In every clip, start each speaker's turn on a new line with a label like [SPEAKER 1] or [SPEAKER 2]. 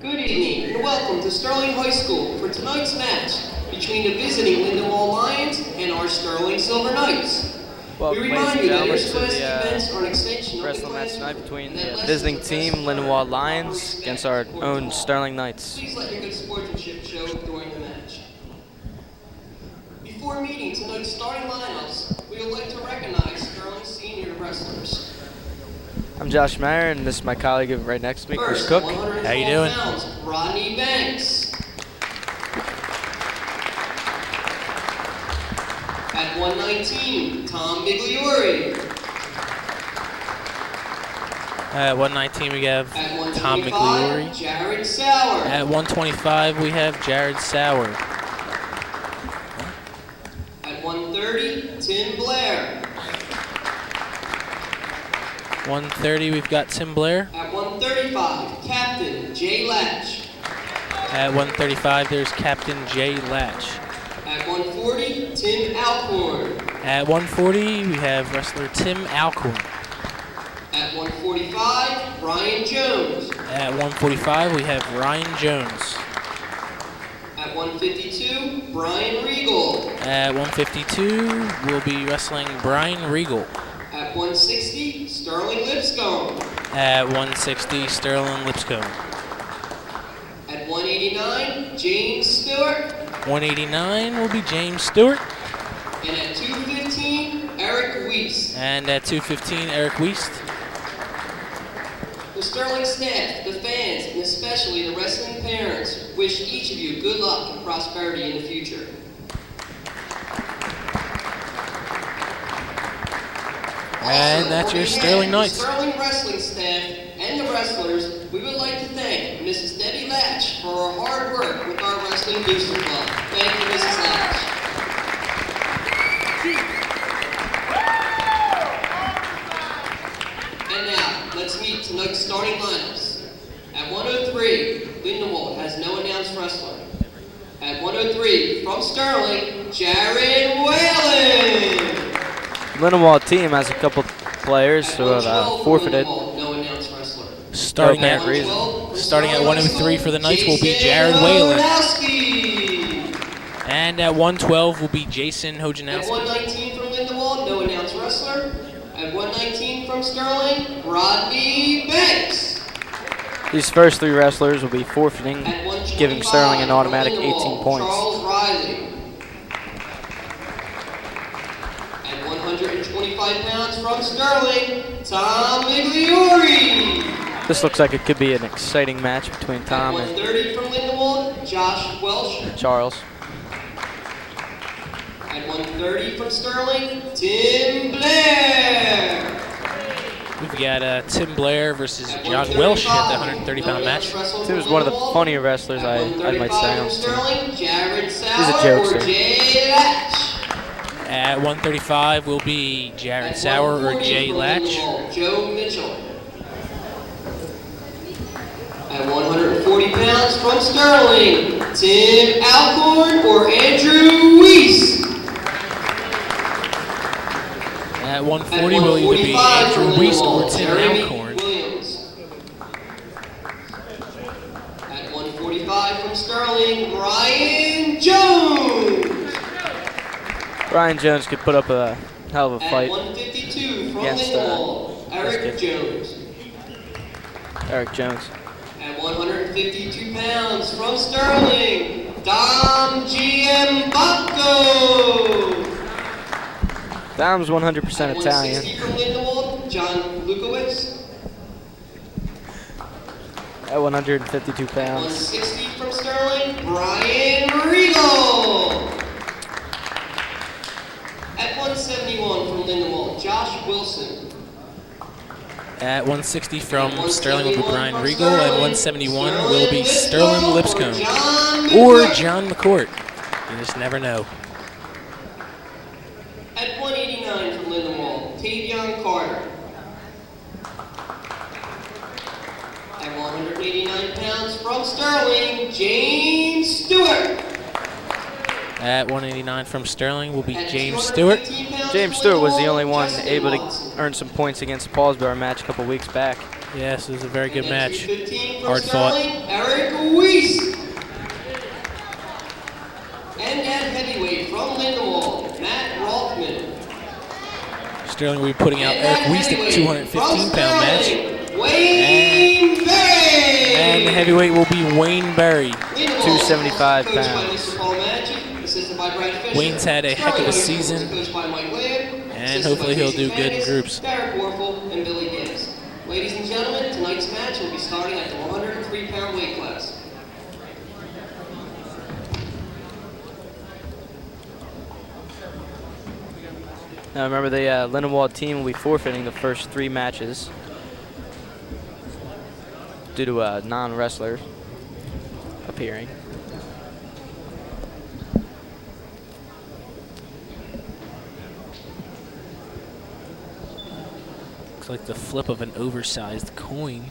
[SPEAKER 1] Good evening and welcome to Sterling High School for tonight's match between the visiting Lindenwold Lions and our Sterling Silver Knights.
[SPEAKER 2] Well,
[SPEAKER 1] We remind you that interscholastic
[SPEAKER 2] the
[SPEAKER 1] events are an extension of the
[SPEAKER 2] wrestling match
[SPEAKER 1] classroom
[SPEAKER 2] tonight between
[SPEAKER 1] and that
[SPEAKER 2] the visiting
[SPEAKER 1] lessons
[SPEAKER 2] team,
[SPEAKER 1] are
[SPEAKER 2] Lindenwold
[SPEAKER 1] best
[SPEAKER 2] Lions, against our own Sterling Knights.
[SPEAKER 1] Please let your good sportsmanship show during the match. Before meeting tonight's starting lineups, we would like to recognize Sterling senior wrestlers.
[SPEAKER 2] I'm Josh Meyer, and this is my colleague right next to me, Chris
[SPEAKER 1] First,
[SPEAKER 2] Cook.
[SPEAKER 1] 112
[SPEAKER 2] How you doing?
[SPEAKER 1] pounds, Rodney Banks. At 119, Tom Mcleory.
[SPEAKER 3] At 119 we have
[SPEAKER 1] At
[SPEAKER 3] Tom
[SPEAKER 1] 125,
[SPEAKER 3] Mcleory.
[SPEAKER 1] Jared Sauer.
[SPEAKER 3] At 125 we have Jared Sauer.
[SPEAKER 1] At 130, Tim Blair.
[SPEAKER 3] 130 we've got Tim Blair.
[SPEAKER 1] At 135, Captain Jay Latch.
[SPEAKER 3] At 135 there's Captain Jay Latch.
[SPEAKER 1] At 140, Tim Alcorn.
[SPEAKER 3] At 140 we have wrestler Tim Alcorn.
[SPEAKER 1] At 145, Brian Jones.
[SPEAKER 3] At 145 we have Ryan Jones.
[SPEAKER 1] At 152, Brian Regal.
[SPEAKER 3] At 152 we'll be wrestling Brian Regal.
[SPEAKER 1] At 160, Sterling Lipscomb.
[SPEAKER 3] At 160 Sterling Lipscomb.
[SPEAKER 1] At 189, James Stewart.
[SPEAKER 3] 189 will be James Stewart.
[SPEAKER 1] And at 215, Eric Weiss.
[SPEAKER 3] And at 215 Eric Weist.
[SPEAKER 1] The Sterling staff, the fans, and especially the wrestling parents wish each of you good luck and prosperity in the future.
[SPEAKER 3] And that's your Sterling Knights.
[SPEAKER 1] The Sterling wrestling staff and the wrestlers, we would like to thank Mrs. Debbie Latch for her hard work with our Wrestling Booster Club. Thank you, Mrs. Latch. And now, let's meet tonight's starting lineups. At 103, Lindenwold has no announced wrestler. At 103, from Sterling, Jared Whalen.
[SPEAKER 2] Lindenwold team has a couple players who have forfeited.
[SPEAKER 1] No announced wrestler.
[SPEAKER 3] Starting at 103 for the Knights will be Jared Whalen. And at 112 will be Jason
[SPEAKER 1] At
[SPEAKER 3] Hojanowski.
[SPEAKER 1] 119 from Lindenwold, no announced wrestler. At 119 from Sterling, Rodney Banks.
[SPEAKER 2] These first three wrestlers will be forfeiting,
[SPEAKER 1] At 125
[SPEAKER 2] giving Sterling an automatic
[SPEAKER 1] from
[SPEAKER 2] 18
[SPEAKER 1] Lindenwold,
[SPEAKER 2] points.
[SPEAKER 1] Charles Riley. At 125 pounds from Sterling, Tom Mcleory.
[SPEAKER 2] This looks like it could be an exciting match between Tom
[SPEAKER 1] At
[SPEAKER 2] and
[SPEAKER 1] 130 from Lindenwold, Josh Welsh.
[SPEAKER 2] Charles.
[SPEAKER 1] At 130 from Sterling, Tim Blair.
[SPEAKER 3] We've got Tim Blair versus John Welsh at the 130-pound match.
[SPEAKER 2] Tim is one of the funnier wrestlers I might say on the team.
[SPEAKER 1] Sterling, Jared
[SPEAKER 2] He's a
[SPEAKER 1] Sauer or
[SPEAKER 2] jokester.
[SPEAKER 1] Jay Latch.
[SPEAKER 3] At 135 will be Jared Sauer or
[SPEAKER 1] 140
[SPEAKER 3] Jay
[SPEAKER 1] from
[SPEAKER 3] Latch.
[SPEAKER 1] Lindenwold, Joe Mitchell. At 140 pounds from Sterling, Tim Alcorn or Andrew Weiss.
[SPEAKER 3] At 140 will either be Andrew Weiss or Tim Alcorn.
[SPEAKER 1] Williams. At 145 from Sterling, Brian Jones.
[SPEAKER 2] Brian Jones could put up a hell of a
[SPEAKER 1] At
[SPEAKER 2] fight.
[SPEAKER 1] 152 from
[SPEAKER 2] against,
[SPEAKER 1] Lindenwold, Eric
[SPEAKER 2] this kid.
[SPEAKER 1] Jones.
[SPEAKER 2] Eric Jones.
[SPEAKER 1] At 152 pounds from Sterling, Dom Giambacco.
[SPEAKER 2] Dom's 100%
[SPEAKER 1] At
[SPEAKER 2] Italian.
[SPEAKER 1] 160 from Lindenwold, John Lukowitz.
[SPEAKER 2] At 152
[SPEAKER 1] At
[SPEAKER 2] pounds.
[SPEAKER 1] 160 from Sterling, Brian Regal. At 171 from Lindenwold, Josh Wilson.
[SPEAKER 3] At 160 from Sterling will be Brian Regal. At 171 will be Sterling Lipscomb or John McCourt. You just never know.
[SPEAKER 1] At 189 from Lindenwold, Tavion Carter. At 189 pounds from Sterling, James Stewart.
[SPEAKER 3] At 189 from Sterling will be
[SPEAKER 1] At
[SPEAKER 3] James Stewart.
[SPEAKER 1] 215 pounds
[SPEAKER 2] James
[SPEAKER 1] from
[SPEAKER 2] Stewart was the
[SPEAKER 1] Lindenwold,
[SPEAKER 2] only one
[SPEAKER 1] Justin
[SPEAKER 2] able
[SPEAKER 1] Watson.
[SPEAKER 2] to earn some points against the Paulsboro match a couple weeks back.
[SPEAKER 3] Yes, it was a very good match.
[SPEAKER 1] 215 from
[SPEAKER 3] Hard fought.
[SPEAKER 1] Sterling, Eric Weiss. And at heavyweight from Lindenwold, Matt Rothman.
[SPEAKER 3] Sterling will be putting out Eric Weiss at the 215-pound match.
[SPEAKER 1] Wayne Berry.
[SPEAKER 3] And the heavyweight will be Wayne Berry.
[SPEAKER 2] 275 pounds.
[SPEAKER 3] Wayne's had a heck of a season, and hopefully he'll do good in groups.
[SPEAKER 1] Ladies and gentlemen, tonight's match will be starting at the 103-pound weight class.
[SPEAKER 2] Now remember, the Lindenwold team will be forfeiting the first 3 matches due to a non-wrestler appearing.
[SPEAKER 3] Looks like the flip of an oversized coin.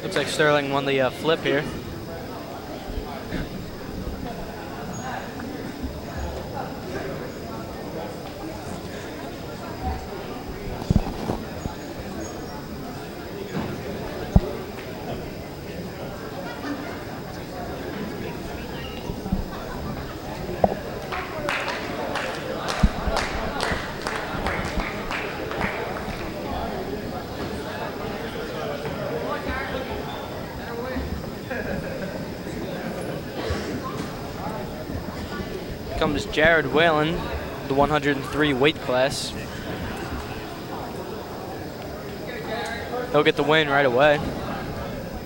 [SPEAKER 2] Looks like Sterling won the flip here. Comes Jared Whalen, the 103 weight class. He'll get the win right away.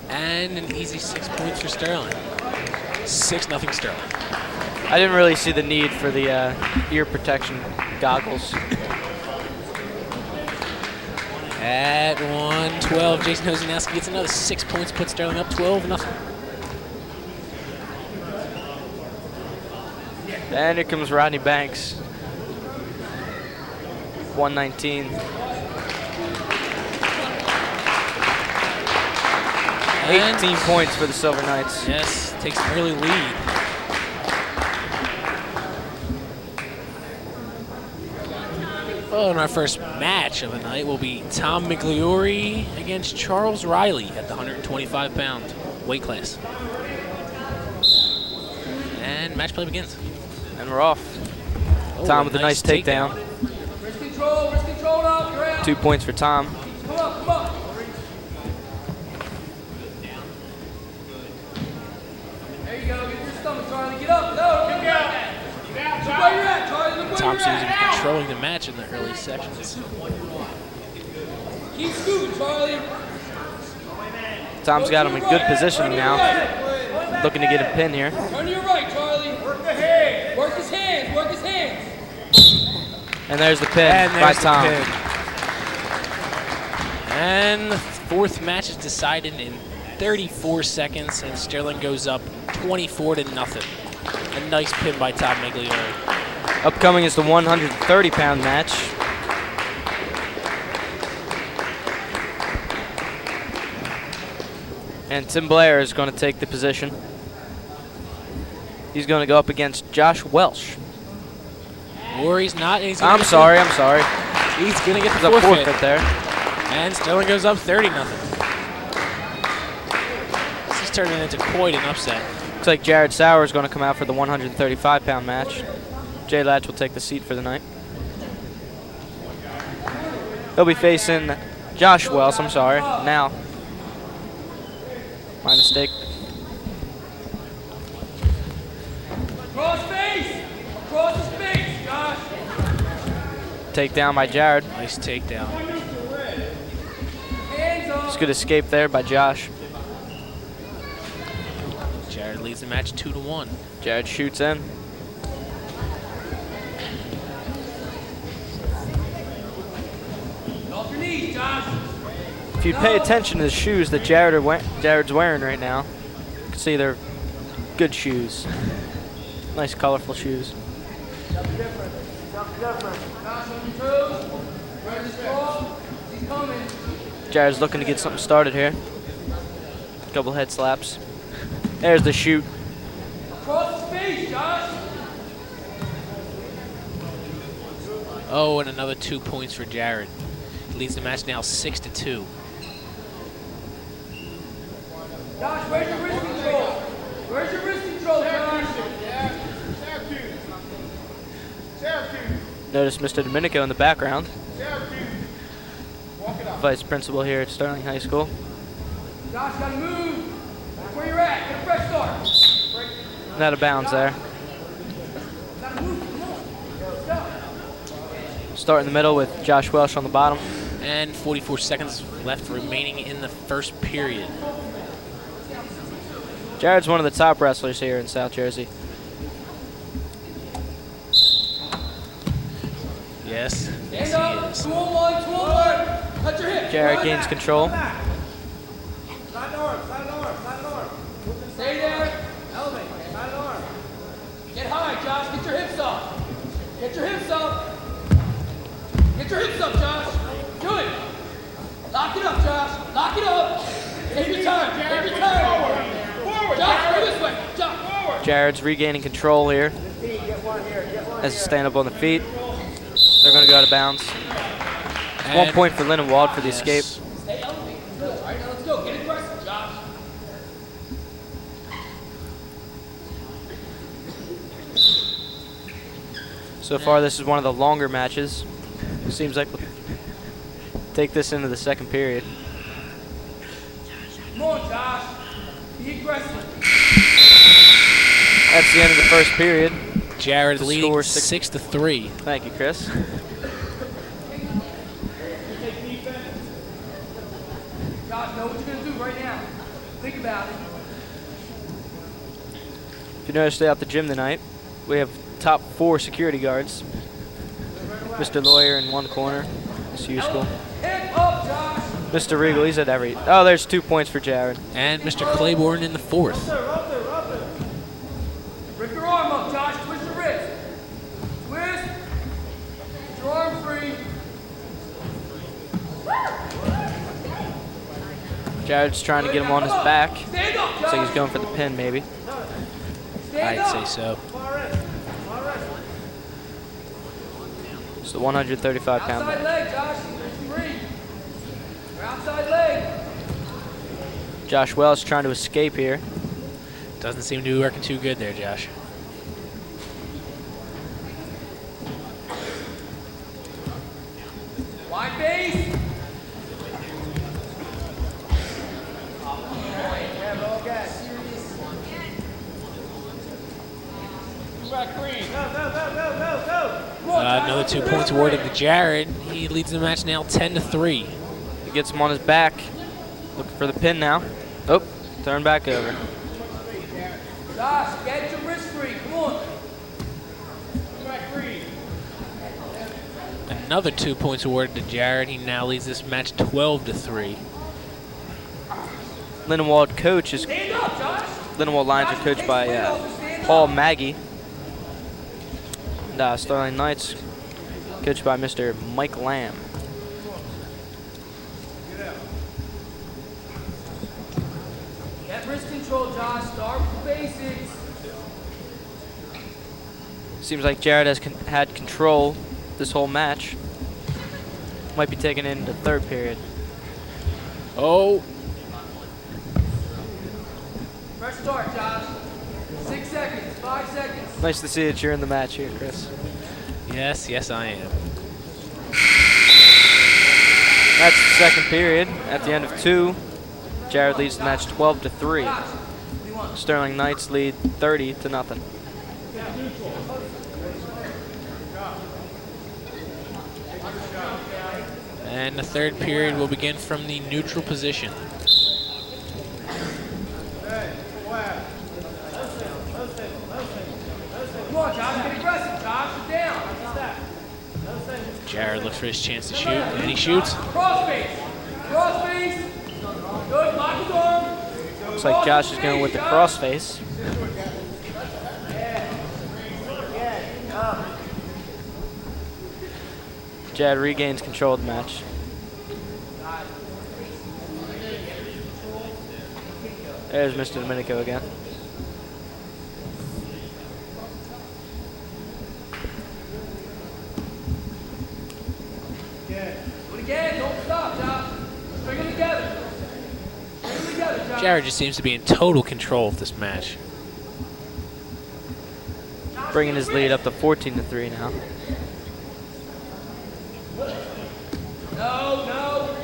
[SPEAKER 3] And an easy 6 points for Sterling. 6-0 Sterling.
[SPEAKER 2] I didn't really see the need for the ear protection goggles.
[SPEAKER 3] At 112, Jason Hosanowski gets another 6 points, puts Sterling up 12-0.
[SPEAKER 2] And here comes Rodney Banks. 119.
[SPEAKER 3] And
[SPEAKER 2] 18 points for the Silver Knights.
[SPEAKER 3] Yes, takes an early lead. Oh, and our first match of the night will be Tom Mcleory against Charles Riley at the 125-pound weight class. And match play begins.
[SPEAKER 2] And we're off.
[SPEAKER 3] Oh,
[SPEAKER 2] Tom with a nice takedown.
[SPEAKER 4] Wrist control now, you're out.
[SPEAKER 2] 2 points for Tom.
[SPEAKER 4] Come on. There you go, get your stomach, Charlie. Get up, no, kick out. Look where you're at, Charlie, look where
[SPEAKER 3] Tom
[SPEAKER 4] you're
[SPEAKER 3] seems to be
[SPEAKER 4] at.
[SPEAKER 3] controlling the match in the early sections.
[SPEAKER 4] Keep scooting, Charlie.
[SPEAKER 2] Tom's got him in good position now. Looking to get a pin here.
[SPEAKER 4] Turn to your right, Charlie. Work the hands. Work his hands, work his hands.
[SPEAKER 2] And there's the pin
[SPEAKER 3] And
[SPEAKER 2] by
[SPEAKER 3] there's the
[SPEAKER 2] Tom.
[SPEAKER 3] pin. And the fourth match is decided in 34 seconds, and Sterling goes up 24-0. A nice pin by Tom Mcleory.
[SPEAKER 2] Upcoming is the 130-pound match. And Tim Blair is going to take the position. He's going to go up against Josh Welsh.
[SPEAKER 3] Or he's not. And he's
[SPEAKER 2] I'm sorry.
[SPEAKER 3] He's going to get the
[SPEAKER 2] There's a
[SPEAKER 3] forfeit.
[SPEAKER 2] forfeit there.
[SPEAKER 3] And Sterling goes up 30-0. This is turning into quite an upset.
[SPEAKER 2] Looks like Jared Sauer is going to come out for the 135-pound match. Jay Latch will take the seat for the night. He'll be facing Josh Wells, now. My mistake.
[SPEAKER 4] Cross face. Cross the space, Josh.
[SPEAKER 2] Takedown by Jared.
[SPEAKER 3] Nice takedown.
[SPEAKER 4] Hands up.
[SPEAKER 2] It's a good escape there by Josh.
[SPEAKER 3] Jared leads the match 2-1.
[SPEAKER 2] Jared shoots in.
[SPEAKER 4] Off your knees, Josh.
[SPEAKER 2] If you pay attention to the shoes that Jared's wearing right now, you can see they're good shoes. Nice, colorful shoes.
[SPEAKER 4] Josh, on your toes. Ready to draw. He's coming.
[SPEAKER 2] Jared's looking to get something started here. Couple head slaps. There's the shoot.
[SPEAKER 4] Cross the space. Josh.
[SPEAKER 3] Oh, and another 2 points for Jared. He leads the match now 6-2.
[SPEAKER 4] Josh, where's your wrist control? Where's your wrist control, Josh?
[SPEAKER 2] Notice Mr. Domenico in the background. Vice principal here at Sterling High School.
[SPEAKER 4] Josh, gotta move. That's where you're at. Get a fresh start.
[SPEAKER 2] And out of bounds there.
[SPEAKER 4] Gotta move. Come on. Let's go.
[SPEAKER 2] Start in the middle with Josh Welsh on the bottom.
[SPEAKER 3] And 44 seconds left remaining in the first period.
[SPEAKER 2] Jared's one of the top wrestlers here in South Jersey.
[SPEAKER 3] Yes, yes
[SPEAKER 4] Stand up.
[SPEAKER 3] he is.
[SPEAKER 4] 2 on 1, 2 on 1. Touch your hip.
[SPEAKER 2] Jared
[SPEAKER 4] Run
[SPEAKER 2] gains
[SPEAKER 4] back.
[SPEAKER 2] control.
[SPEAKER 4] Side arm, side arm, side arm. Stay there. Elevate. Side arm. Get high, Josh. Get your hips up. Get your hips up. Get your hips up, Josh. Good. Lock it up, Josh. Lock it up. Take your time. Take your time. Forward. Josh, go this way. Josh. Forward.
[SPEAKER 2] Jared's regaining control here as he stand up on the feet. They're going to go out of bounds. 1 point for Lindenwold for the escape.
[SPEAKER 4] Stay elevated. Good. All right, now let's go. Get aggressive, Josh.
[SPEAKER 2] So far, this is one of the longer matches. Seems like we'll take this into the second period.
[SPEAKER 4] Come on, Josh. Be aggressive.
[SPEAKER 2] That's the end of the first period.
[SPEAKER 3] Jared
[SPEAKER 2] The
[SPEAKER 3] leading
[SPEAKER 2] score
[SPEAKER 3] 6-3.
[SPEAKER 2] Thank you, Chris.
[SPEAKER 4] Josh, know what you're going to do right now. Think about it.
[SPEAKER 2] If you noticed out the gym tonight, we have top 4 security guards. Mr. Lawyer in one corner, as usual.
[SPEAKER 4] Hip up, Josh.
[SPEAKER 2] Mr. Regal, he's at every. Oh, there's 2 points for Jared.
[SPEAKER 3] And Mr. Claiborne in the fourth.
[SPEAKER 4] Rip your arm up, Josh. Twist your wrist. Twist. Get your arm free.
[SPEAKER 2] Jared's trying to get him on his back.
[SPEAKER 4] Stand up, Josh.
[SPEAKER 2] Looks like he's going for the pin, maybe.
[SPEAKER 4] Stand
[SPEAKER 3] I'd
[SPEAKER 4] up.
[SPEAKER 3] say so.
[SPEAKER 2] It's the 135-pound
[SPEAKER 4] Outside
[SPEAKER 2] man.
[SPEAKER 4] leg, Josh. Free. Your outside leg.
[SPEAKER 2] Josh Wells trying to escape here.
[SPEAKER 3] Doesn't seem to be working too good there, Josh.
[SPEAKER 4] Wide base.
[SPEAKER 3] Another 2 points awarded to Jared. He leads the match now 10-3.
[SPEAKER 2] He gets him on his back. Looking for the pin now. Oh, turn back over.
[SPEAKER 4] Josh, get your wrist free. Come on.
[SPEAKER 3] Another 2 points awarded to Jared. He now leads this match 12-3.
[SPEAKER 2] Lindenwold coach is.
[SPEAKER 4] Stand up, Josh.
[SPEAKER 2] Lindenwold lines are coached by Paul Maggie. And Sterling Knights coached by Mr. Mike Lamb.
[SPEAKER 4] Get wrist control, Josh. Start with the basics.
[SPEAKER 2] Seems like Jared has had control this whole match. Might be taken into third period.
[SPEAKER 3] Oh,
[SPEAKER 4] Fresh start, Josh. 6 seconds, 5 seconds.
[SPEAKER 2] Nice to see that you're in the match here, Chris.
[SPEAKER 3] yes, yes, I am.
[SPEAKER 2] That's the second period. At the end of 2, Jared leads the match 12-3.
[SPEAKER 4] Josh, what do you want?
[SPEAKER 2] Sterling Knights lead 30-0.
[SPEAKER 3] And the third period will begin from the neutral position.
[SPEAKER 4] Come on, Josh. Get aggressive, Josh. Get down.
[SPEAKER 3] Jared looks for his chance to shoot, and he shoots.
[SPEAKER 4] Cross face. Cross face. Good. Lock his arm.
[SPEAKER 2] Looks like Josh is going with the crossface. Jared regains control of the match. There's Mr. Domenico again.
[SPEAKER 4] Do it again. Don't stop, Josh. Bring them together. Bring them together, Josh.
[SPEAKER 3] Jared just seems to be in total control of this match.
[SPEAKER 2] Bringing his lead up to 14-3 now.
[SPEAKER 4] No, no.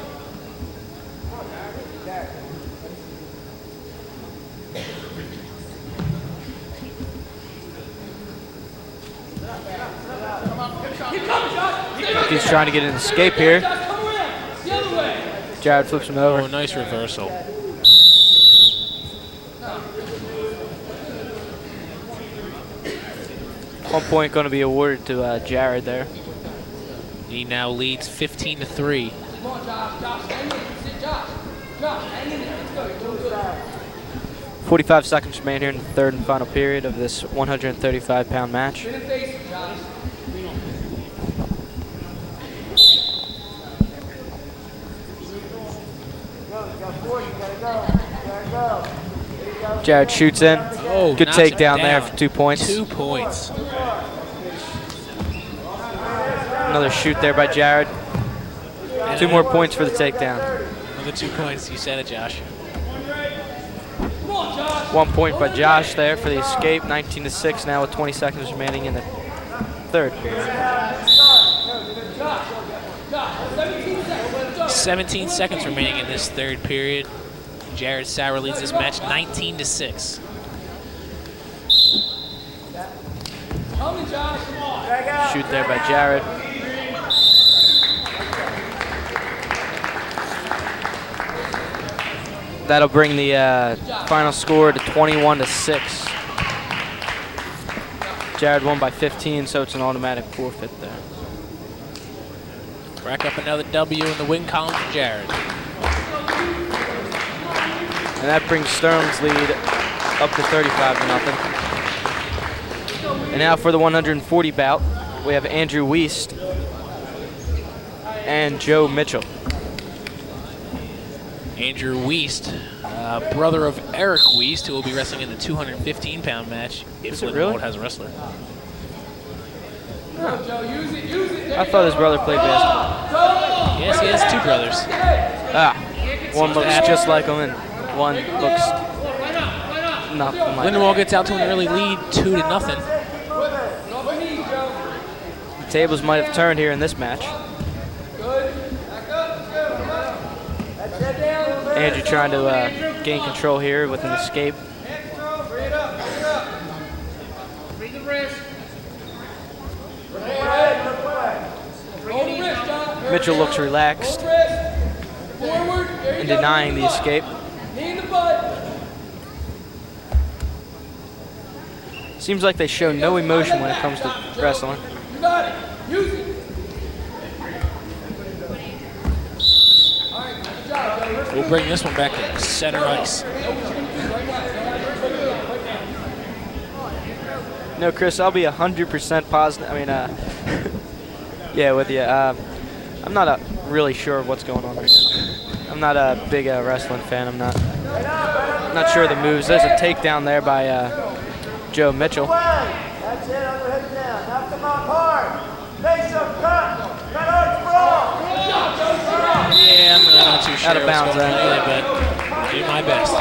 [SPEAKER 2] He's trying to get an escape here.
[SPEAKER 4] Come around. The other way.
[SPEAKER 2] Jared flips him over.
[SPEAKER 3] Oh, nice reversal.
[SPEAKER 2] One point going to be awarded to Jared there.
[SPEAKER 3] He now leads 15-3.
[SPEAKER 4] Come on, Josh. Josh, hang in there. Sit, Josh. Josh, hang in there. Let's go. You're doing good.
[SPEAKER 2] 45 seconds remain here in the third and final period of this 135-pound match.
[SPEAKER 4] Spin and face him, Josh.
[SPEAKER 2] Jared shoots in.
[SPEAKER 3] Oh,
[SPEAKER 2] Good
[SPEAKER 3] knocks him
[SPEAKER 2] takedown there
[SPEAKER 3] down.
[SPEAKER 2] for 2 points.
[SPEAKER 3] 2 points.
[SPEAKER 2] Another shoot there by Jared.
[SPEAKER 3] And
[SPEAKER 2] 2 more points for the takedown.
[SPEAKER 3] Another 2 points. You said it, Josh.
[SPEAKER 2] 1 point by Josh there for the escape. 19-6 now with 20 seconds remaining in the third period.
[SPEAKER 3] 17 seconds remaining in this third period. Jared Sauer leads this match 19-6.
[SPEAKER 2] Shoot there by Jared. That'll bring the final score to 21-6. Jared won by 15, so it's an automatic forfeit there.
[SPEAKER 3] Rack up another W in the win column for Jared.
[SPEAKER 2] And that brings Sterling's lead up to 35-0. And now for the 140 bout, we have Andrew Wiest and Joe Mitchell.
[SPEAKER 3] Andrew Wiest, brother of Eric Wiest, who will be wrestling in the 215-pound match if Lindenwold has a wrestler.
[SPEAKER 2] I thought his brother played basketball.
[SPEAKER 3] Yes, he has 2 brothers.
[SPEAKER 2] One looks just like him and one looks nothing like him.
[SPEAKER 3] Lindenwold gets out to an early lead, 2-0.
[SPEAKER 2] The tables might have turned here in this match. Andrew trying to gain control here with an escape. Mitchell looks relaxed and denying the escape. Seems like they show no emotion when it comes to wrestling.
[SPEAKER 4] You got it. Use it.
[SPEAKER 3] We'll bring this one back to center ice.
[SPEAKER 2] No, Chris, I'll be 100% positive. I mean, yeah, with you. I'm not really sure of what's going on right now. I'm not a big wrestling fan. I'm not sure of the moves. There's a takedown there by Joe Mitchell.
[SPEAKER 5] That's it, overhead down. Now come on hard. Face up, cut. Cut hard, sprawl.
[SPEAKER 3] Yeah, I'm not too sure
[SPEAKER 2] Out of bounds
[SPEAKER 3] what's going
[SPEAKER 2] there.
[SPEAKER 3] on, but do my best.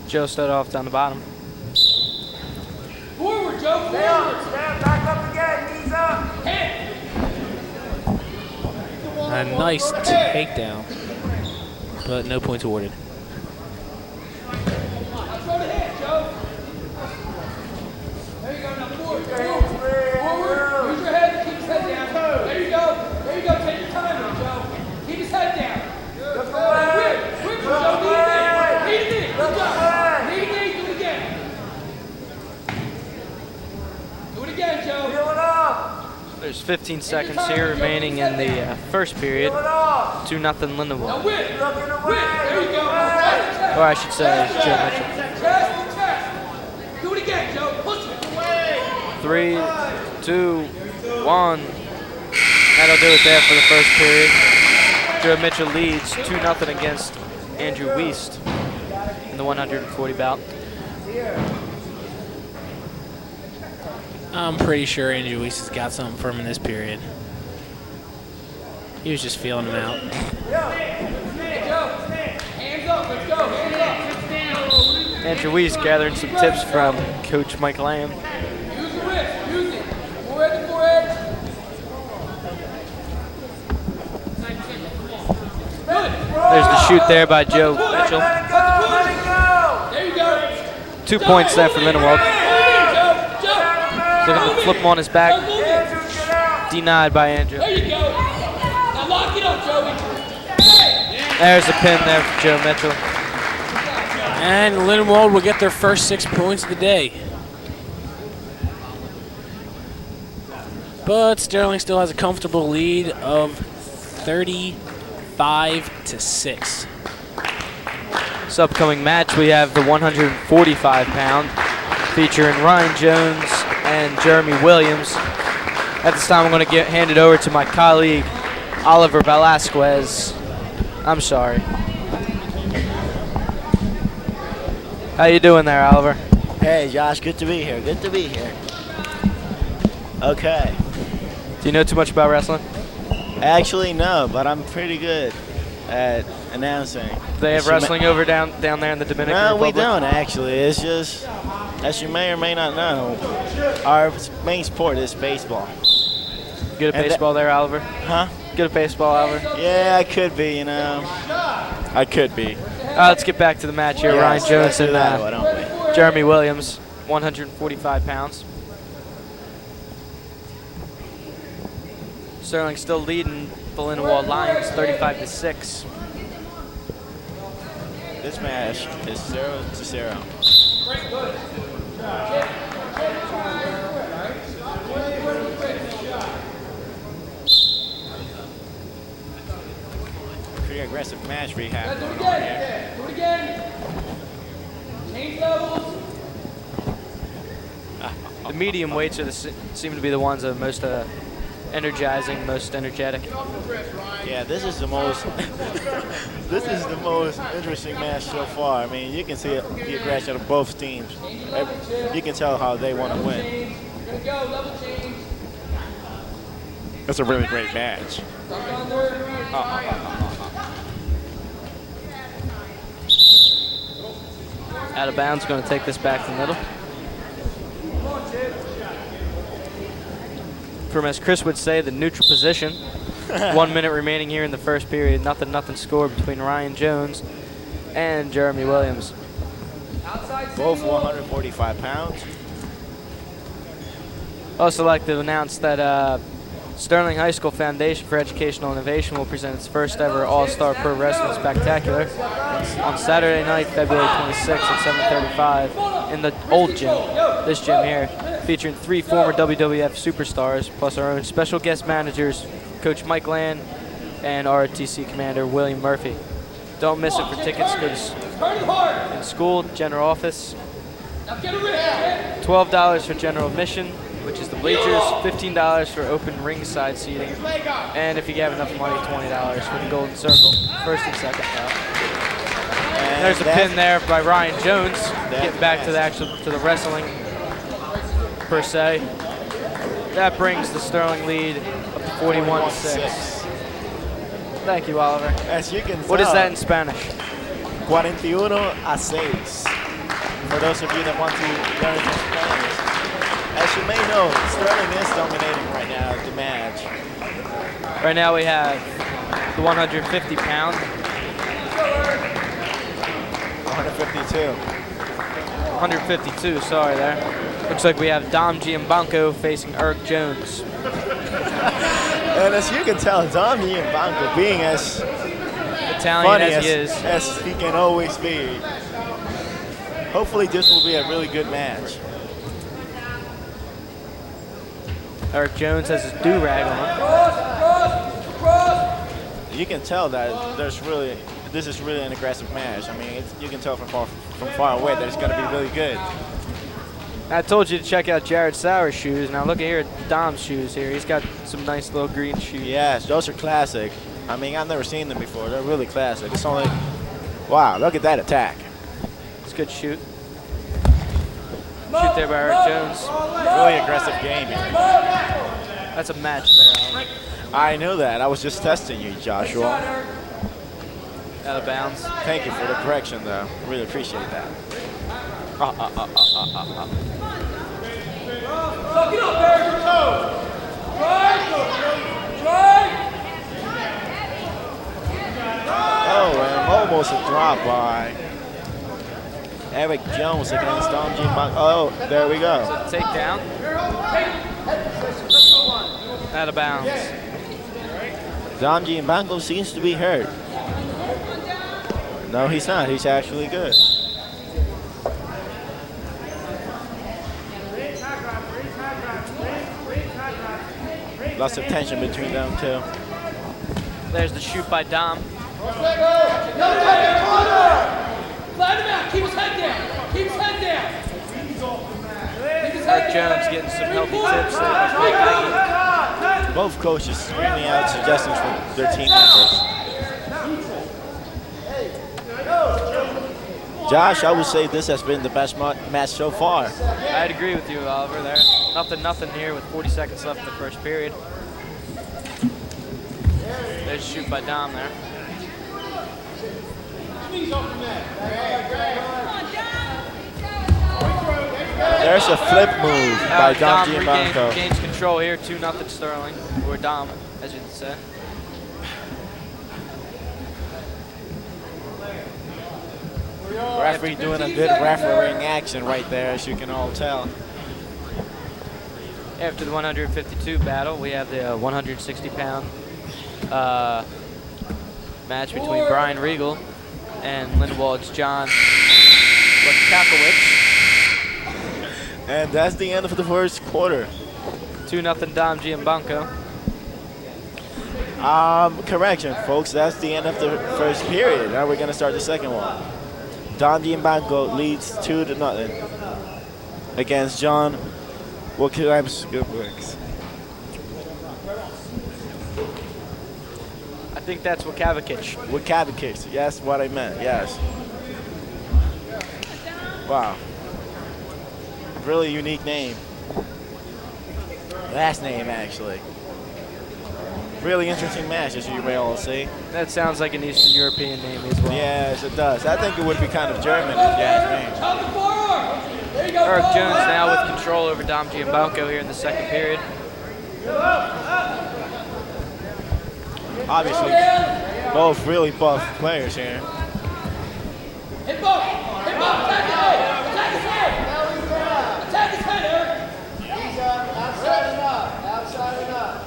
[SPEAKER 2] Joe started off down the bottom.
[SPEAKER 4] Forward, Joe.
[SPEAKER 5] Stay up. Stand back up again. Knees up.
[SPEAKER 3] A nice takedown, but no points awarded.
[SPEAKER 4] Throw the hand, Joe. There you go. Now forward. Forward. Use your head. Keep his head down. There you go. There you go. Take your time now, Joe. Keep his head down.
[SPEAKER 5] Look away.
[SPEAKER 4] Quick,
[SPEAKER 5] Look
[SPEAKER 4] Joe.
[SPEAKER 5] away.
[SPEAKER 4] Knee. Good job. Knee. Do it again. Do it again, Joe.
[SPEAKER 5] Feel it off.
[SPEAKER 2] There's 15 seconds here remaining in the first period.
[SPEAKER 5] Feel it off.
[SPEAKER 2] 2-0
[SPEAKER 4] Now
[SPEAKER 2] Lindenwold.
[SPEAKER 4] whip.
[SPEAKER 5] Looking away.
[SPEAKER 4] Whip. There you go.
[SPEAKER 2] Or I should say Joe Mitchell.
[SPEAKER 4] Chest. Do it again, Joe. Push it.
[SPEAKER 2] 3, 2, 1. That'll do it there for the first period. Joe Mitchell leads 2-0 against Andrew Wiest in the 140 bout.
[SPEAKER 3] I'm pretty sure Andrew Weiss has got something for him in this period. He was just feeling him out.
[SPEAKER 4] Hands up, let's go, hands up.
[SPEAKER 2] Andrew Weiss gathering some tips from Coach Mike Lamb.
[SPEAKER 4] Use the wrist, use it. Forehead to forehead. Good.
[SPEAKER 2] There's the shoot there by Joe Mitchell.
[SPEAKER 4] There you go.
[SPEAKER 2] 2 points there for Lindenwold.
[SPEAKER 4] Joe.
[SPEAKER 2] Looking to flip him on his back. Denied by Andrew.
[SPEAKER 4] There you go. Now lock it up, Joey.
[SPEAKER 2] There's a pin there for Joe Mitchell.
[SPEAKER 3] And Lindenwold will get their first 6 points of the day. But Sterling still has a comfortable lead of 35-6.
[SPEAKER 2] This upcoming match, we have the 145-pound featuring Ryan Jones and Jeremy Williams. At this time, I'm going to hand it over to my colleague, Oliver Velasquez. I'm sorry. How you doing there, Oliver?
[SPEAKER 6] Hey, Josh, good to be here. Good to be here. Okay.
[SPEAKER 2] Do you know too much about wrestling?
[SPEAKER 6] Actually, no, but I'm pretty good at announcing.
[SPEAKER 2] Do they have wrestling over down there in the Dominican
[SPEAKER 6] No,
[SPEAKER 2] Republic?
[SPEAKER 6] we don't, actually. It's just, as you may or may not know, our main sport is baseball.
[SPEAKER 2] Good at baseball there, Oliver?
[SPEAKER 6] Huh?
[SPEAKER 2] Good at baseball, Oliver?
[SPEAKER 6] Yeah, I could be, you know. I could be.
[SPEAKER 2] Let's get back to the match here. Ryan Jones and
[SPEAKER 6] why don't we?
[SPEAKER 2] Jeremy Williams, 145 pounds. Sterling still leading the Lindenwold Lions, 35-6.
[SPEAKER 6] This match is 0-0. Pretty aggressive match we have going on here.
[SPEAKER 4] Do it again. Change levels.
[SPEAKER 2] The medium weights are seem to be the ones that are most energizing, most energetic.
[SPEAKER 6] Yeah, this is the most this is the most interesting match so far. I mean, you can see the aggression of both teams. You can tell how they want to win.
[SPEAKER 4] Gonna go, level change.
[SPEAKER 6] It's a really great match.
[SPEAKER 4] Drop down there.
[SPEAKER 2] Out of bounds, going to take this back to the middle. From, as Chris would say, the neutral position. 1 minute remaining here in the first period. Nothing scored between Ryan Jones and Jeremy Williams.
[SPEAKER 6] Both 145 pounds.
[SPEAKER 2] Also like to announce that Sterling High School Foundation for Educational Innovation will present its first ever All-Star Pro Wrestling Spectacular on Saturday night, February 26th at 7:35 in the old gym, this gym here, featuring 3 former WWF superstars, plus our own special guest managers, Coach Mike Land and ROTC Commander William Murphy. Don't miss it for tickets. Go to school, general office. $12 for general admission, which is the bleachers, $15 for open ringside seating, and if you have enough money, $20 for the Golden Circle, first and second row. And there's a pin there by Ryan Jones. Getting back to the wrestling per se. That brings the Sterling lead up to 41-6. Thank you, Oliver.
[SPEAKER 6] As you can tell,
[SPEAKER 2] What is that in Spanish?
[SPEAKER 6] 41-6. For those of you that want to learn some Spanish. As you may know, Sterling is dominating right now the match.
[SPEAKER 2] Right now we have the 150-pound.
[SPEAKER 6] 152.
[SPEAKER 2] 152, sorry there. Looks like we have Dom Giambanco facing Eric Jones.
[SPEAKER 6] And as you can tell, Dom Giambanco being as
[SPEAKER 2] Italian
[SPEAKER 6] funny
[SPEAKER 2] as he is.
[SPEAKER 6] as he can always be. Hopefully this will be a really good match.
[SPEAKER 2] Eric Jones has his do-rag on.
[SPEAKER 6] You can tell that this is really an aggressive match. I mean, you can tell from far away that it's going to be really good.
[SPEAKER 2] I told you to check out Jared Sauer's shoes. Now look here at Dom's shoes here. He's got some nice little green shoes.
[SPEAKER 6] Yes, those are classic. I mean, I've never seen them before. They're really classic. It's only, wow, look at that attack.
[SPEAKER 2] It's a good shoot. Shoots shoot there by Eric Jones.
[SPEAKER 6] Really aggressive game here.
[SPEAKER 2] That's a match there, Oliver.
[SPEAKER 6] I knew that. I was just testing you, Joshua.
[SPEAKER 2] Out of bounds.
[SPEAKER 6] Thank you for the correction, though. Really appreciate that.
[SPEAKER 4] Suck it up, Eric. Try.
[SPEAKER 6] Oh, and almost a drop by Eric Jones against Dom G. Oh, there we go.
[SPEAKER 2] Takedown. Out of bounds.
[SPEAKER 6] Dom G. Banco seems to be hurt. No, he's not. He's actually good. Lots of tension between them two.
[SPEAKER 2] There's the shoot by Dom.
[SPEAKER 4] Flat him out. Keep his head down. Keep his head down.
[SPEAKER 2] Eric Jones getting some healthy tips there.
[SPEAKER 6] Both coaches screaming out suggestions for their team members. Josh, I would say this has been the best match so far.
[SPEAKER 2] I'd agree with you, Oliver, there. Nothing here with 40 seconds left in the first period. There's a shoot by Dom there.
[SPEAKER 6] There's a flip move by Dom Giambanco.
[SPEAKER 2] Gains control here, 2-0 Sterling, or Dom, as you'd say.
[SPEAKER 6] Referee doing a good refereeing action right there, as you can all tell.
[SPEAKER 2] After the 152 battle, we have the 160-pound match between Brian Regal and Lindenwold's John Kakowicz.
[SPEAKER 6] And that's the end of the first quarter.
[SPEAKER 2] 2-0 Dom Giambanco.
[SPEAKER 6] Correction, folks. That's the end of the first period. Now we're going to start the second one. Dom Giambanco leads 2-0 against John Kakowicz.
[SPEAKER 2] I think that's
[SPEAKER 6] Kakowicz. Yes, what I meant. Yes. Wow. Really unique name. Last name, actually. Really interesting match, as you may all see.
[SPEAKER 2] That sounds like an Eastern European name as well.
[SPEAKER 6] Yes, it does. I think it would be kind of German if you ask me.
[SPEAKER 2] Eric Jones now with control over Dom Giambanco here in the second period.
[SPEAKER 6] Obviously, both really buff players here.
[SPEAKER 4] Hit both. Hit both. Attack his head. Attack his head. Attack his head, Eric.
[SPEAKER 5] He's outside and up. Outside and up.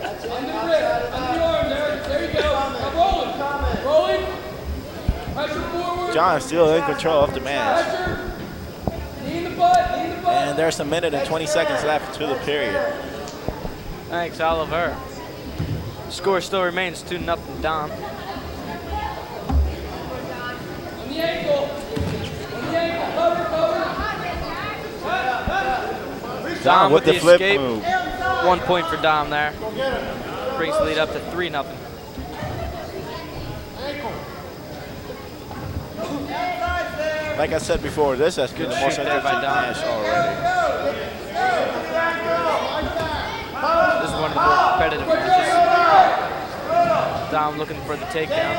[SPEAKER 5] That's it.
[SPEAKER 4] Under the wrist. Under the arm there. There you go. Now rolling. Rolling. Pressure forward.
[SPEAKER 6] John still in control of the match.
[SPEAKER 4] Pressure. Knee in the butt. Knee in the butt.
[SPEAKER 6] And there's a minute and 20 seconds left to the period.
[SPEAKER 2] Thanks, Oliver. Score still remains 2-0 Dom.
[SPEAKER 4] On the ankle. On the ankle. Cover.
[SPEAKER 6] Dom with the flip
[SPEAKER 2] escape.
[SPEAKER 6] move.
[SPEAKER 2] 1 point for Dom there. Brings the lead up to 3-0.
[SPEAKER 6] Like I said before, this has been the most
[SPEAKER 2] shoot there by
[SPEAKER 6] interesting
[SPEAKER 2] Dom.
[SPEAKER 6] match already.
[SPEAKER 2] This is one of the more competitive matches. Dom looking for the takedown.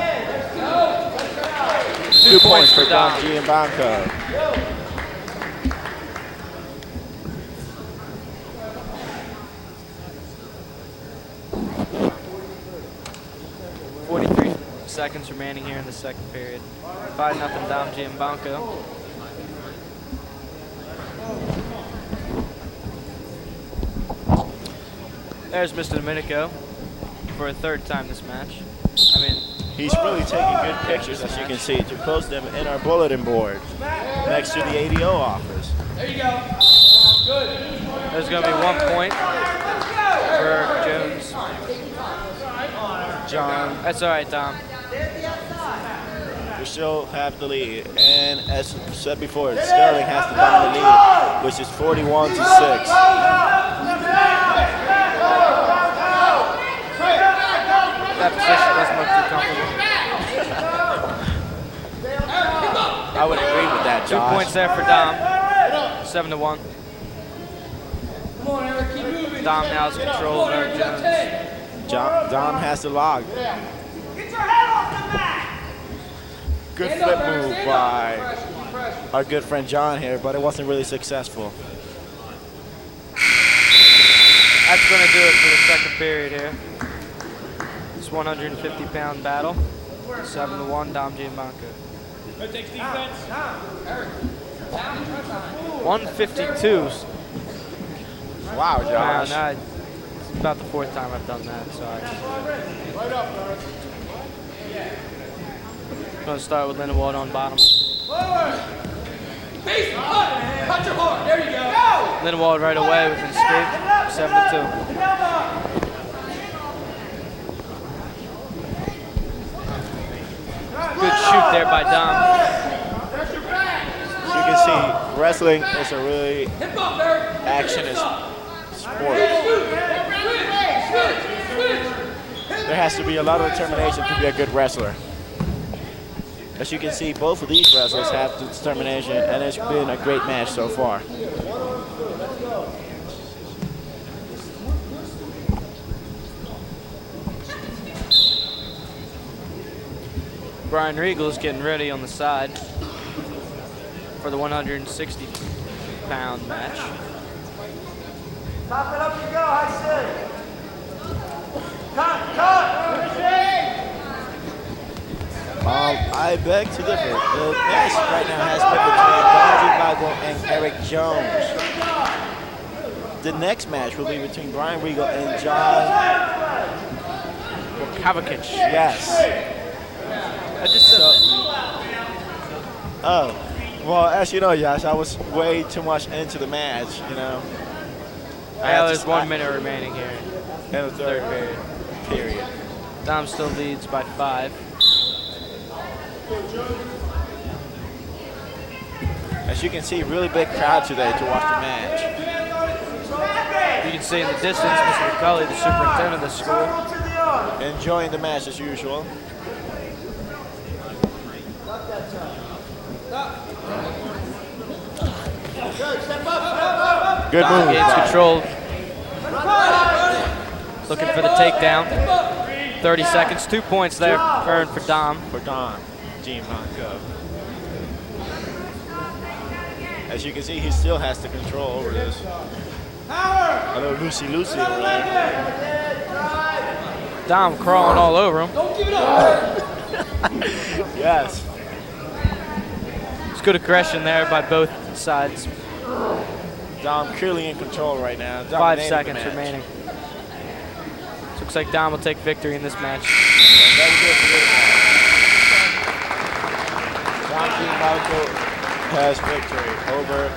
[SPEAKER 6] 2 points for Dom Giambanco.
[SPEAKER 2] Seconds remaining here in the second period. 5-0 Dom Giambanco. There's Mr. Domenico for a third time this match. I mean,
[SPEAKER 6] he's really taking good pictures, as you can see, to post them in our bulletin board next to the ADO office.
[SPEAKER 4] There you go. Good.
[SPEAKER 2] There's going to be 1 point for Jones.
[SPEAKER 6] John.
[SPEAKER 2] That's all right, Dom.
[SPEAKER 6] We still have the lead, and as said before, Sterling has the dominant lead, which is 41-6.
[SPEAKER 2] That position doesn't look too comfortable.
[SPEAKER 6] I would agree with that,
[SPEAKER 2] 2
[SPEAKER 6] Josh.
[SPEAKER 2] points there for Dom. 7-1.
[SPEAKER 4] Come on, Eric, keep moving.
[SPEAKER 2] Dom now has control of Eric Jones.
[SPEAKER 6] Dom has the log.
[SPEAKER 5] Get your head off the mat!
[SPEAKER 6] Good
[SPEAKER 4] Stand
[SPEAKER 6] flip
[SPEAKER 4] up, Eric,
[SPEAKER 6] move
[SPEAKER 4] stand
[SPEAKER 6] by
[SPEAKER 4] up. Pressure, pressure.
[SPEAKER 6] our good friend John here, but it wasn't really successful.
[SPEAKER 2] That's going to do it for the second period here. This 150-pound battle. 7-1, Dom Giambanco.
[SPEAKER 4] That takes defense. Eric, down, press on.
[SPEAKER 2] 152.
[SPEAKER 6] Wow, Josh.
[SPEAKER 2] Wow, it's about the fourth time I've done that. Sorry. Going to start with Lindenwold on bottom.
[SPEAKER 4] Forward. Face, cut your heart. There you go.
[SPEAKER 2] Lindenwold right away with an escape. 7-2. Good shoot there by Dom.
[SPEAKER 6] As you can see, wrestling is a really
[SPEAKER 4] Hip up, Eric.
[SPEAKER 6] actionist sport.
[SPEAKER 4] Switch.
[SPEAKER 6] There has to be a lot of determination to be a good wrestler. As you can see, both of these wrestlers have the determination, and it's been a great match so far.
[SPEAKER 2] Brian Regal is getting ready on the side for the 160-pound match.
[SPEAKER 5] Top it up you go, I said. Cut!
[SPEAKER 6] I beg to differ. The match right now has been between Don Giambanco and Eric Jones. The next match will be between Brian Regal and John
[SPEAKER 2] Kavakic.
[SPEAKER 6] Yes.
[SPEAKER 2] I just said
[SPEAKER 6] Oh, well, as you know, Yash, I was way too much into the match, you know.
[SPEAKER 2] there's 1 minute remaining here.
[SPEAKER 6] In the third period.
[SPEAKER 2] Dom still leads by 5.
[SPEAKER 6] As you can see, really big crowd today to watch the match.
[SPEAKER 2] You can see in the distance Mr. Mcleory, the superintendent of the school.
[SPEAKER 6] Enjoying the match as usual. Good move.
[SPEAKER 2] Gains control. Looking for the takedown. 30 seconds, 2 points there earned for Dom.
[SPEAKER 6] For Don Giambanco. As you can see, he still has the control over this. A little loosey-loosey over there.
[SPEAKER 2] Dom crawling all over him.
[SPEAKER 4] Don't give it up.
[SPEAKER 6] Yes.
[SPEAKER 2] It's good aggression there by both sides.
[SPEAKER 6] Dom clearly in control right now.
[SPEAKER 2] 5
[SPEAKER 6] dominating the
[SPEAKER 2] seconds
[SPEAKER 6] match.
[SPEAKER 2] remaining. So looks like Dom will take victory in this match.
[SPEAKER 6] And that's good for this match. Don Giambanco has victory over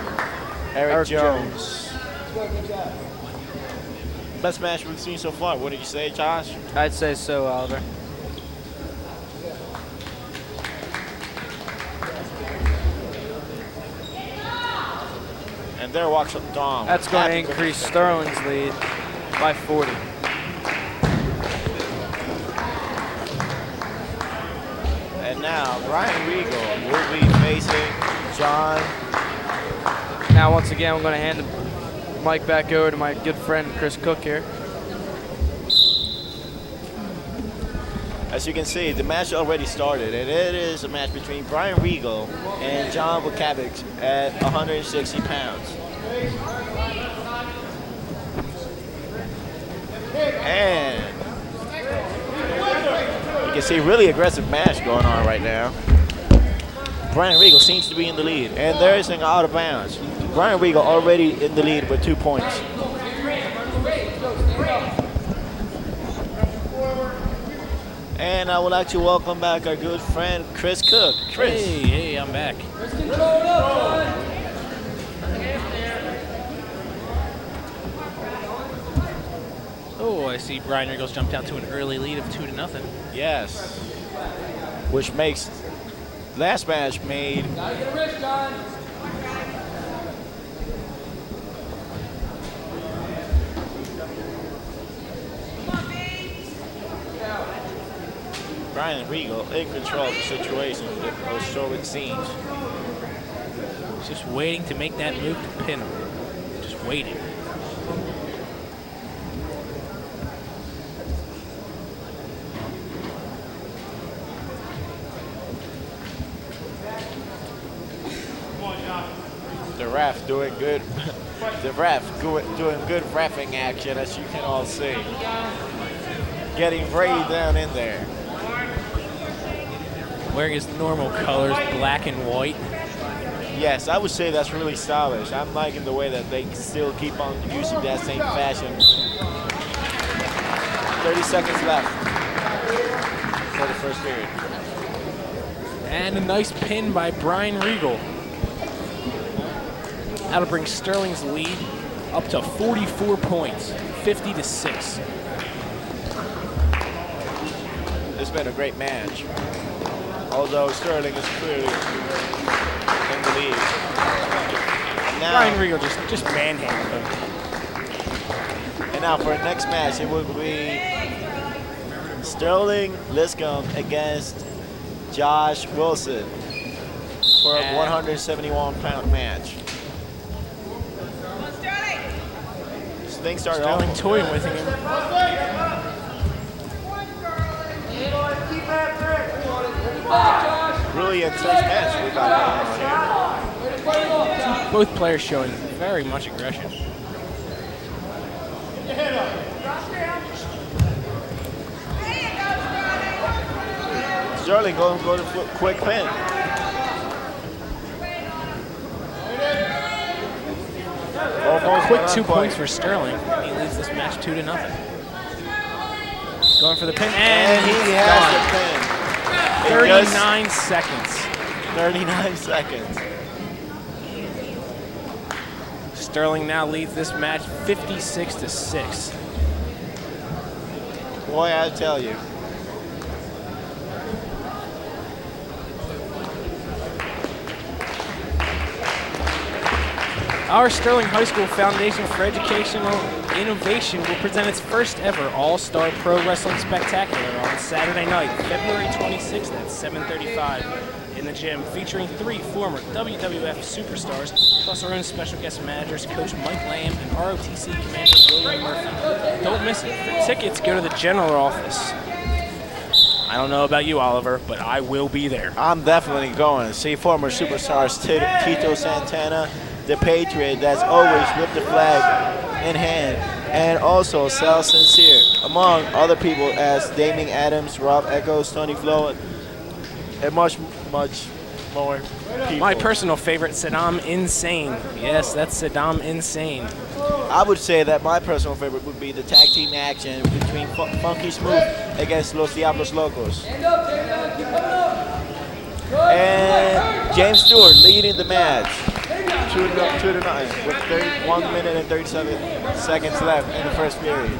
[SPEAKER 6] Eric Jones. Best match we've seen so far. What did you say, Josh?
[SPEAKER 2] I'd say so, Oliver.
[SPEAKER 6] And there walks up Dom.
[SPEAKER 2] That's going to increase Sterling's lead by 40.
[SPEAKER 6] And now Brian Regal will be facing John.
[SPEAKER 2] Now, once again, I'm going to hand the mic back over to my good friend Chris Cook here.
[SPEAKER 6] As you can see, the match already started, and it is a match between Brian Regal and John Mcleory at 160 pounds. And you can see really aggressive match going on right now. Brian Regal seems to be in the lead, and there is an out of bounds. Brian Regal already in the lead with 2 points. And I would like to welcome back our good friend Chris Cook. Chris.
[SPEAKER 3] Hey, I'm back. Oh, I see Brian Regal's jumped out to an early lead of 2-0.
[SPEAKER 6] Yes. Which makes last match made
[SPEAKER 4] Gotta get a wrist, John.
[SPEAKER 6] Brian Regal in control of the situation, or so it seems.
[SPEAKER 3] He's just waiting to make that move to pin him. Just waiting.
[SPEAKER 6] The ref doing good. The ref doing good reffing action, as you can all see. Getting right down in there.
[SPEAKER 3] Wearing his normal colors, black and white.
[SPEAKER 6] Yes, I would say that's really stylish. I'm liking the way that they still keep on using that same fashion. 30 seconds left for the first period.
[SPEAKER 3] And a nice pin by Brian Regal. That'll bring Sterling's lead up to 44 points, 50-6.
[SPEAKER 6] It's been a great match. Although Sterling is clearly in the lead. Now,
[SPEAKER 3] Brian Regal just manhandled him.
[SPEAKER 6] And now for the next match, it will be Sterling Liscombe against Josh Wilson for a 171-pound match. Things started
[SPEAKER 3] Sterling
[SPEAKER 6] off
[SPEAKER 3] toying with him.
[SPEAKER 6] really intense match we got going on here.
[SPEAKER 3] Both players showing very much aggression.
[SPEAKER 6] Sterling going to go to quick pin. Almost
[SPEAKER 3] Quick 2 points for Sterling. He leads this match 2-0. Going for the pin,
[SPEAKER 6] And he has the pin.
[SPEAKER 3] 39 seconds.
[SPEAKER 6] 39 seconds.
[SPEAKER 3] Sterling now leads this match 56-6.
[SPEAKER 6] Boy, I tell you.
[SPEAKER 3] Our Sterling High School Foundation for Educational Innovation will present its first ever All-Star Pro Wrestling Spectacular on Saturday night, February 26th at 7:35 in the gym, featuring 3 former WWF superstars, plus our own special guest managers, Coach Mike Lamb and ROTC Commander William Murphy. Don't miss it. For tickets, go to the general office. I don't know about you, Oliver, but I will be there.
[SPEAKER 6] I'm definitely going to see former superstars Tito Santana, the Patriot that's always with the flag in hand, and also Sal Sincere, among other people as Damien Adams, Rob Echoes, Tony Flo, and much more people.
[SPEAKER 3] My personal favorite, Saddam Insane. Yes, that's Saddam Insane.
[SPEAKER 6] I would say that my personal favorite would be the tag team action between Funky Smooth against Los Diablos Locos. And James Stewart leading the match. 2-9 with 1 minute and 37 seconds left in the first period.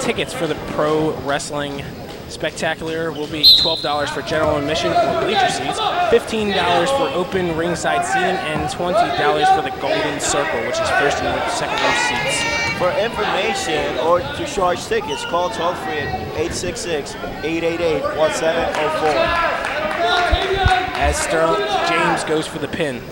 [SPEAKER 3] Tickets for the Pro Wrestling Spectacular will be $12 for general admission or bleacher seats, $15 for open ringside seating, and $20 for the Golden Circle, which is first and second row seats.
[SPEAKER 6] For information or to charge tickets, call toll-free at 866-888-1704.
[SPEAKER 3] As James goes for the pin.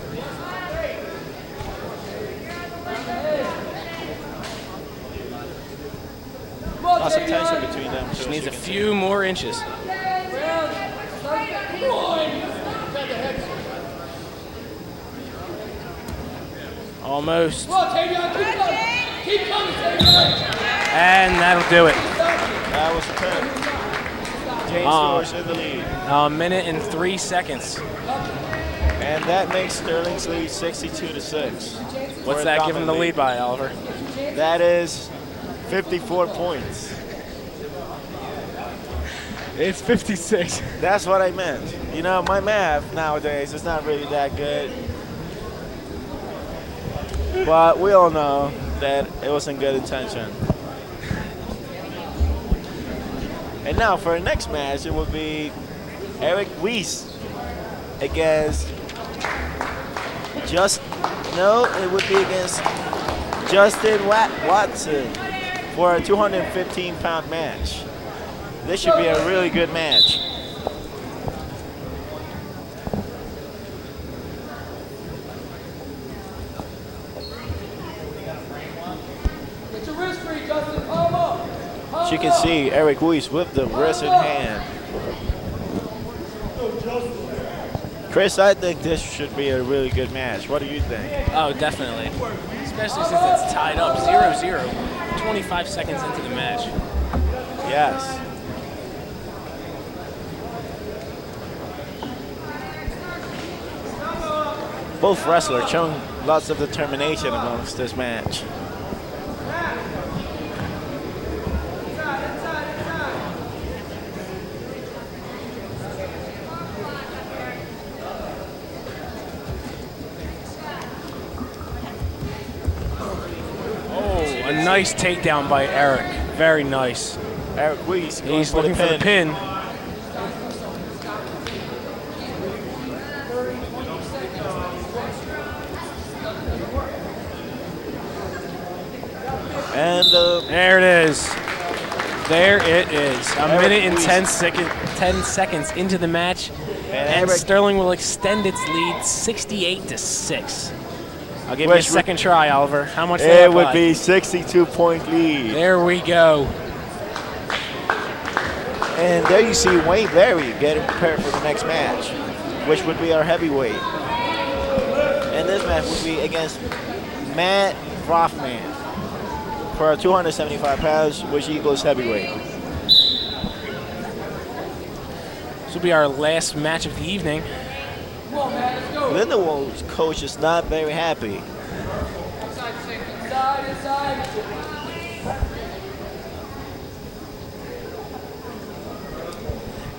[SPEAKER 6] Lots of tension between them.
[SPEAKER 3] Just needs a few more inches. Almost. And that'll do it.
[SPEAKER 6] That was a pin. James Stewart's in the lead.
[SPEAKER 3] A minute and 3 seconds.
[SPEAKER 6] And that makes Sterling's lead 62-6.
[SPEAKER 3] What's that giving the lead by, Oliver?
[SPEAKER 6] That is 54 points.
[SPEAKER 3] It's 56.
[SPEAKER 6] That's what I meant. You know, my math nowadays is not really that good. But we all know that it was in good intention. And now for the next match, it will be Eric Weiss against it would be against Justin Watson for a 215-pound match. This should be a really good match.
[SPEAKER 4] Get your wrist free, Justin. Palm up.
[SPEAKER 6] As you can see, Eric Weiss with the wrist in hand. Chris, I think this should be a really good match. What do you think?
[SPEAKER 3] Oh, definitely. Especially since it's tied up 0-0, 25 seconds into the match.
[SPEAKER 6] Yes. Both wrestlers showing lots of determination amongst this match.
[SPEAKER 3] A nice takedown by Eric. Very nice.
[SPEAKER 6] Eric Weiss.
[SPEAKER 3] He's looking for the pin.
[SPEAKER 6] And
[SPEAKER 3] there it is. There it is. A minute and 10 seconds into the match. And Sterling will extend its lead 68-6. I'll give you a second try, Oliver. How much?
[SPEAKER 6] It would be 62-point lead.
[SPEAKER 3] There we go.
[SPEAKER 6] And there you see Wayne Berry getting prepared for the next match, which would be our heavyweight. And this match would be against Matt Rothman for 275 pounds, which equals heavyweight.
[SPEAKER 3] This will be our last match of the evening.
[SPEAKER 4] Come on, man. Let's go.
[SPEAKER 6] Lindenwold's coach is not very happy.
[SPEAKER 4] Inside.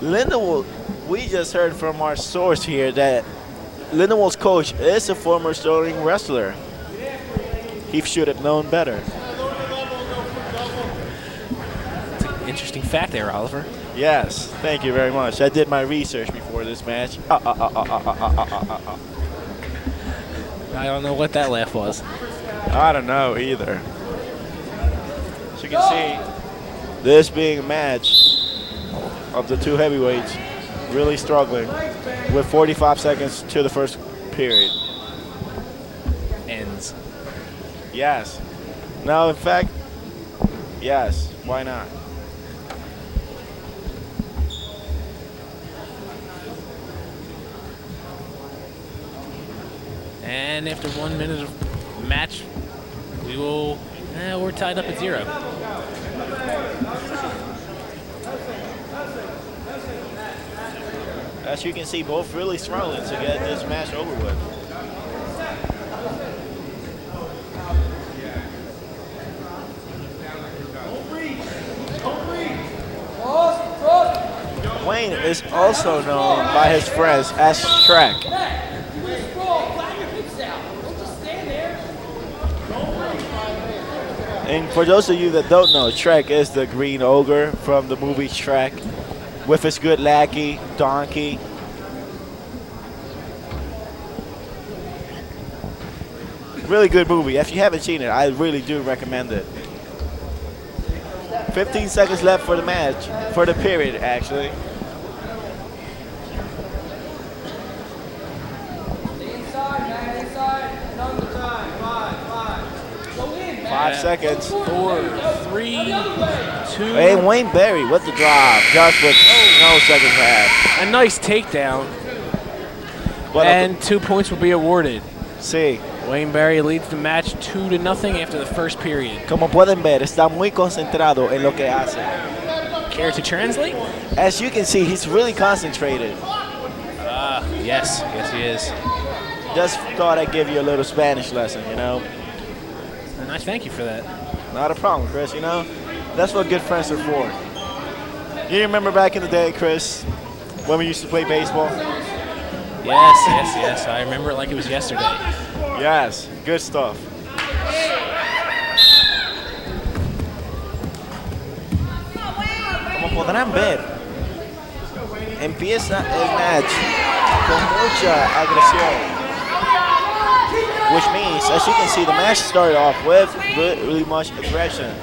[SPEAKER 6] Lindenwold, we just heard from our source here that Lindenwold's coach is a former Sterling wrestler. He should have known better.
[SPEAKER 3] That's an interesting fact there, Oliver.
[SPEAKER 6] Yes, thank you very much. I did my research before this match.
[SPEAKER 3] I don't know what that laugh was.
[SPEAKER 6] I don't know either. As you can see, this being a match of the two heavyweights really struggling with 45 seconds to the first period.
[SPEAKER 3] Ends.
[SPEAKER 6] Yes. Now, in fact, yes, why not?
[SPEAKER 3] And after 1 minute of match, we're tied up at 0.
[SPEAKER 6] As you can see, both really struggling to get this match over with. Wayne is also known by his friends as Shrek. And for those of you that don't know, Shrek is the green ogre from the movie Shrek with his good lackey, Donkey. Really good movie. If you haven't seen it, I really do recommend it. 15 seconds left for the match, for the period, actually.
[SPEAKER 4] Inside, man, inside. Number time. 5. Go in, man.
[SPEAKER 6] 5 seconds.
[SPEAKER 3] 4, 3, 2.
[SPEAKER 6] Hey, Wayne Berry with the drop, just with no seconds left.
[SPEAKER 3] A nice takedown. And 2 points will be awarded.
[SPEAKER 6] Sí.
[SPEAKER 3] Wayne Berry leads the match 2-0 after the first period.
[SPEAKER 6] Como pueden ver, está muy concentrado en lo que hace.
[SPEAKER 3] Care to translate?
[SPEAKER 6] As you can see, he's really concentrated.
[SPEAKER 3] Yes, he is.
[SPEAKER 6] Just thought I'd give you a little Spanish lesson, you know?
[SPEAKER 3] And I thank you for that.
[SPEAKER 6] Not a problem, Chris, you know? That's what good friends are for. You remember back in the day, Chris, when we used to play baseball?
[SPEAKER 3] Yes. I remember it like it was yesterday.
[SPEAKER 6] Yes, good stuff. Como podrán ver, empieza el match con mucha agresión. Which means, as you can see, the match started off with really much aggression.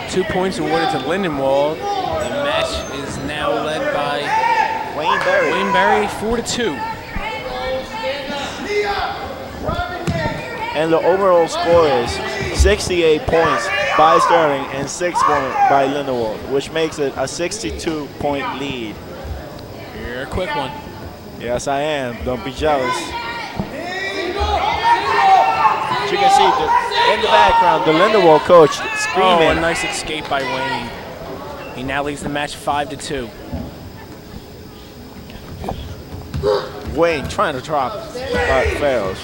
[SPEAKER 3] 2 points awarded to Lindenwold. The match is now led by
[SPEAKER 6] Wayne Berry.
[SPEAKER 3] 4-2.
[SPEAKER 6] And the overall score is 68 points by Sterling and 6 points by Lindenwold, which makes it a 62-point lead.
[SPEAKER 3] Here, a quick one.
[SPEAKER 6] Yes, I am. Don't be jealous. As you can see in the background, the Lindenwold coach screaming.
[SPEAKER 3] Oh, a nice escape by Wayne. He now leads the match 5-2.
[SPEAKER 6] Wayne trying to drop, but fails.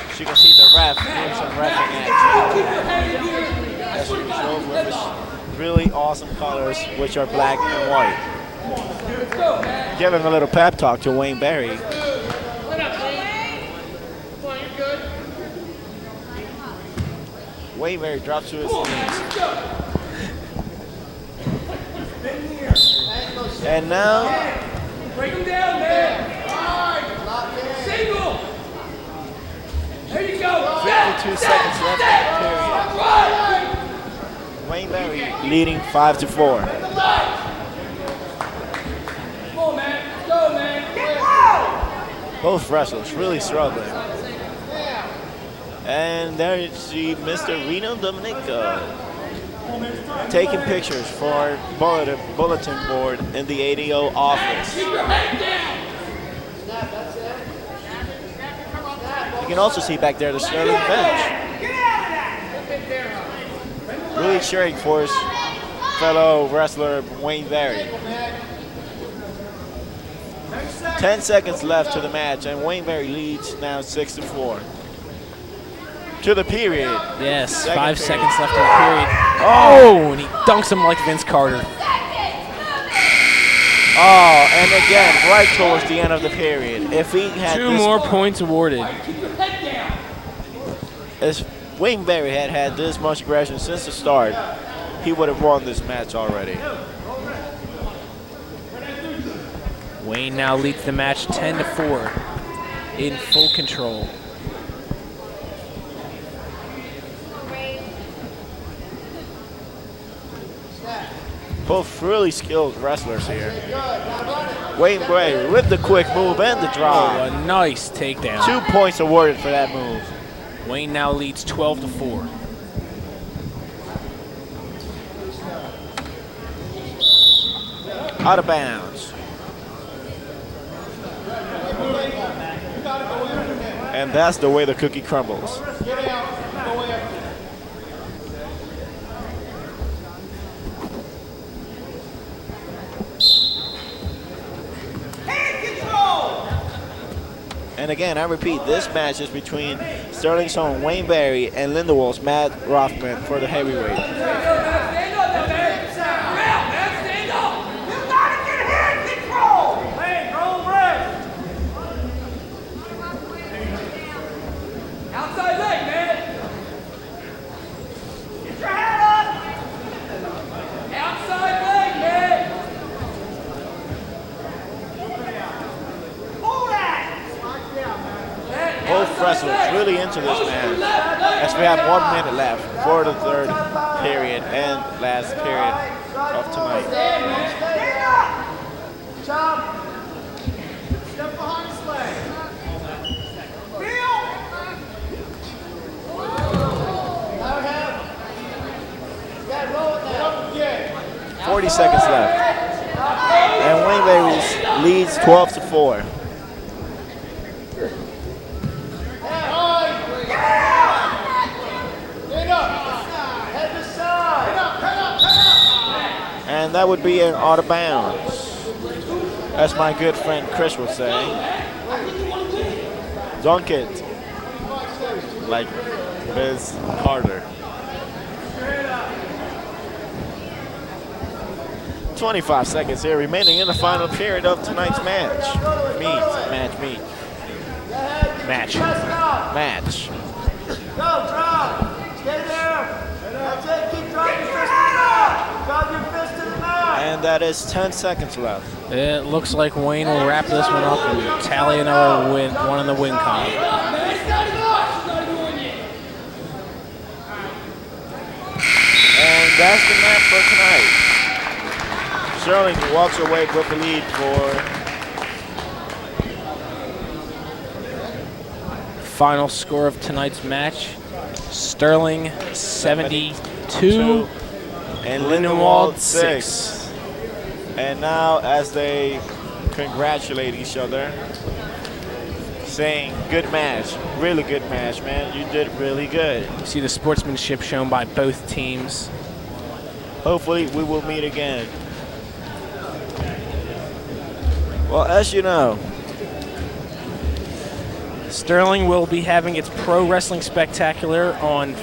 [SPEAKER 6] As you can see the ref doing some reffing action. As usual with his really awesome colors, which are black and white. Giving a little pep talk to Wayne Barry. Wayne Barry drops to his knees. And now,
[SPEAKER 4] Break him down, man. Single. There you go.
[SPEAKER 6] 52 seconds left in the period. Wayne Barry leading 5-4.
[SPEAKER 4] Come on, man. Go, man.
[SPEAKER 6] Both wrestlers really struggling. And there you see Mr. Reno Domenico taking pictures for our bulletin board in the ADO office. You can also see back there the Sterling bench. Really cheering for his fellow wrestler Wayne Barry. 10 seconds left to the match, and Wayne Barry leads now 6-4. To the period.
[SPEAKER 3] Yes, 5 seconds left in the period. Oh, and he dunks him like Vince Carter.
[SPEAKER 6] Oh, and again, right towards the end of the period. If he had
[SPEAKER 3] Two more points awarded.
[SPEAKER 6] If Wayne Barry had this much aggression since the start, he would have won this match already.
[SPEAKER 3] Wayne now leads the match 10-4 in full control.
[SPEAKER 6] Both really skilled wrestlers here. Wayne Barry with the quick move and the
[SPEAKER 3] Oh,
[SPEAKER 6] drop.
[SPEAKER 3] a nice takedown.
[SPEAKER 6] 2 points awarded for that move.
[SPEAKER 3] Wayne now leads 12-4.
[SPEAKER 6] Out of bounds. And that's the way the cookie crumbles. And again, I repeat, this match is between Sterling's own Wayne Barry and Lindenwold's Matt Rothman for the heavyweight.
[SPEAKER 4] Stand up, man. Stand up. You gotta get hand control. Hey, roll rest. Outside leg, man. Get your head up. Outside leg, man. Pull that.
[SPEAKER 6] Both wrestlers really into this match, as we have 1 minute left for the third period and last period of tonight.
[SPEAKER 5] Stand up! Chop! Step behind his leg. Feel! Now have. Yeah, roll it now.
[SPEAKER 6] 40 seconds left. And Wayne Barry leads 12-4. And that would be an out of bounds, as my good friend Chris would say. Dunk it like Vince Carter. 25 seconds here remaining in the final period of tonight's match. Match.
[SPEAKER 5] Go, drop. Stay there. That's it. Keep dropping your fist to the mat. Drop your fist to the mat.
[SPEAKER 6] And that is 10 seconds left.
[SPEAKER 3] It looks like Wayne will wrap this one up and tally another win, one in the win column.
[SPEAKER 6] And that's the match for tonight. Sterling walks away with the lead for
[SPEAKER 3] Final score of tonight's match, Sterling 72,
[SPEAKER 6] and
[SPEAKER 3] Lindenwold
[SPEAKER 6] Lindenwold 6. And now as they congratulate each other, saying good match, really good match, man. You did really good.
[SPEAKER 3] You see the sportsmanship shown by both teams.
[SPEAKER 6] Hopefully we will meet again. Well, as you know,
[SPEAKER 3] Sterling will be having its Pro Wrestling Spectacular on